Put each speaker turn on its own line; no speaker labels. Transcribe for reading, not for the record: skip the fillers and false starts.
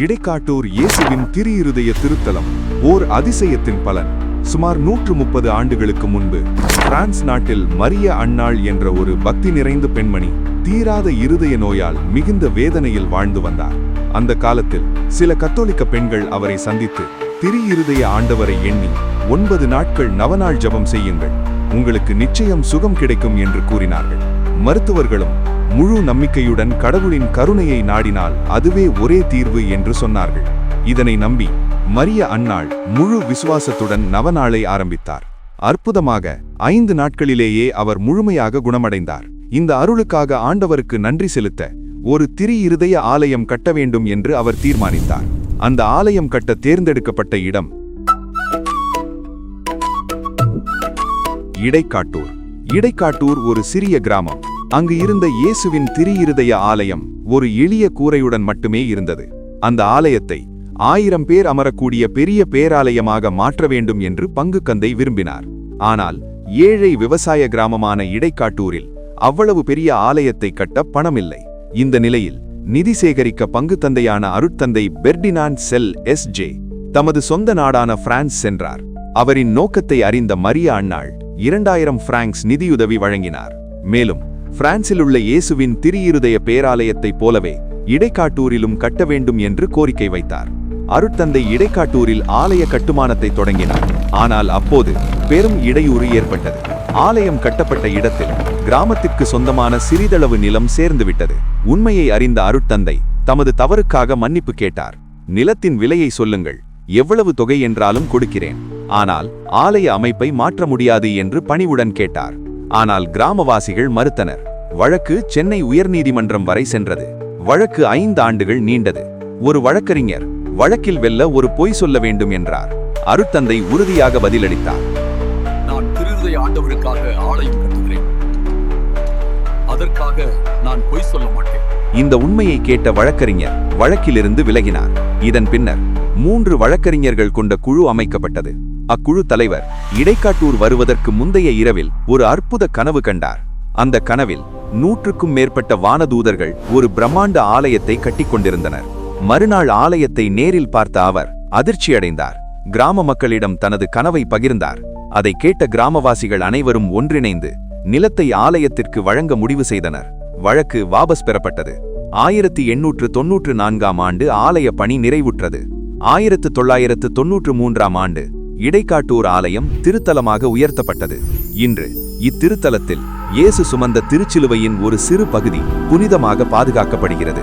இடைக்காட்டூர் இயேசுவின் திரு-இருதய திருத்தலம் ஓர் அதிசயத்தின் பலன். சுமார் 130 ஆண்டுகளுக்கு முன்பு பிரான்ஸ் நாட்டில் மரிய அன்னாள் என்ற ஒரு பக்தி நிறைந்த பெண்மணி தீராத இருதய நோயால் மிகுந்த வேதனையில் வாழ்ந்து வந்தார். அந்த காலத்தில் சில கத்தோலிக்க பெண்கள் அவரை சந்தித்து திரு-இருதய ஆண்டவரை எண்ணி 9 நாட்கள் நவநாள் ஜெபம் செய்யுங்கள், உங்களுக்கு நிச்சயம் சுகம் கிடைக்கும் என்று கூறினார்கள். மருத்துவர்களும் முழு நம்பிக்கையுடன் கடவுளின் கருணையை நாடினால் அதுவே ஒரே தீர்வு என்று சொன்னார்கள். இதனை நம்பி மரிய அன்னாள் முழு விசுவாசத்துடன் நவநாளை ஆரம்பித்தார். அற்புதமாக 5 நாட்களிலேயே அவர் முழுமையாக குணமடைந்தார். இந்த அருளுக்காக ஆண்டவருக்கு நன்றி செலுத்த ஒரு திரு-இருதய ஆலயம் கட்ட வேண்டும் என்று அவர் தீர்மானித்தார். அந்த ஆலயம் கட்ட தேர்ந்தெடுக்கப்பட்ட இடம் இடைக்காட்டூர். இடைக்காட்டூர் ஒரு சிறிய கிராமம். அங்கு இருந்த இயேசுவின் திரு-இருதய ஆலயம் ஒரு எளிய கூரையுடன் மட்டுமே இருந்தது. அந்த ஆலயத்தை 1000 பேர் அமரக்கூடிய பெரிய பேராலயமாக மாற்ற வேண்டும் என்று பங்குக்கந்தை விரும்பினார். ஆனால் ஏழை விவசாய கிராமமான இடைக்காட்டூரில் அவ்வளவு பெரிய ஆலயத்தை கட்ட பணமில்லை. இந்த நிலையில் நிதி சேகரிக்க பங்குத்தந்தையான அருட்தந்தை பெர்டினாண்ட் செல் எஸ்.ஜே. தமது சொந்த நாடான பிரான்ஸ் சென்றார். அவரின் நோக்கத்தை அறிந்த மரிய அன்னாள் 2000 பிராங்க்ஸ் நிதியுதவி வழங்கினார். மேலும் பிரான்சில் உள்ள இயேசுவின் திரு-இருதய பேராலயத்தைப் போலவே இடைக்காட்டூரிலும் கட்ட வேண்டும் என்று கோரிக்கை வைத்தார். அருட்தந்தை இடைக்காட்டூரில் ஆலய கட்டுமானத்தை தொடங்கினார். ஆனால் அப்போது பெரும் இடையூறு ஏற்பட்டது. ஆலயம் கட்டப்பட்ட இடத்தில் கிராமத்திற்கு சொந்தமான சிறிதளவு நிலம் சேர்ந்துவிட்டது. உண்மையை அறிந்த அருட்தந்தை தமது தவறுக்காக மன்னிப்பு கேட்டார். நிலத்தின் விலையை சொல்லுங்கள், எவ்வளவு தொகை என்றாலும் கொடுக்கிறேன், ஆனால் ஆலய அமைப்பை மாற்ற முடியாது என்று பணிவுடன் கேட்டார். ஆனால் கிராமவாசிகள் மறுத்தனர். வழக்கு சென்னை உயர்நீதிமன்றம் வரை சென்றது. வழக்கு 5 ஆண்டுகள் நீண்டது. ஒரு வழக்கறிஞர் வழக்கில் வெல்ல ஒரு பொய் சொல்ல வேண்டும் என்றார். அருட்தந்தை உறுதியாக பதிலளித்தார்.
நான் திரு-இருதய ஆண்டவருக்காக ஆலயம் கட்டுகிறேன், அதற்காக நான் பொய் சொல்ல மாட்டேன்.
இந்த உண்மையை கேட்ட வழக்கறிஞர் வழக்கிலிருந்து விலகினார். இதன் பின்னர் 3 வழக்கறிஞர்கள் கொண்ட குழு அமைக்கப்பட்டது. அக்குழு தலைவர் இடைக்காட்டூர் வருவதற்கு முந்தைய இரவில் ஒரு அற்புத கனவு கண்டார். அந்த கனவில் 100க்கும் மேற்பட்ட வானதூதர்கள் ஒரு பிரம்மாண்ட ஆலயத்தை கட்டிக்கொண்டிருந்தனர். மறுநாள் ஆலயத்தை நேரில் பார்த்த அவர் அதிர்ச்சியடைந்தார். கிராம மக்களிடம் தனது கனவை பகிர்ந்தார். அதை கேட்ட கிராமவாசிகள் அனைவரும் ஒன்றிணைந்து நிலத்தை ஆலயத்திற்கு வழங்க முடிவு செய்தனர். வழக்கு வாபஸ் பெறப்பட்டது. 1894ஆம் ஆண்டு ஆலய பணி நிறைவுற்றது. 1993ஆம் ஆண்டு இடைக்காட்டூர் ஆலயம் திருத்தலமாக உயர்த்தப்பட்டது. இன்று இத்திருத்தலத்தில் இயேசு சுமந்த திருச்சிலுவையின் ஒரு சிறு பகுதி புனிதமாக பாதுகாக்கப்படுகிறது.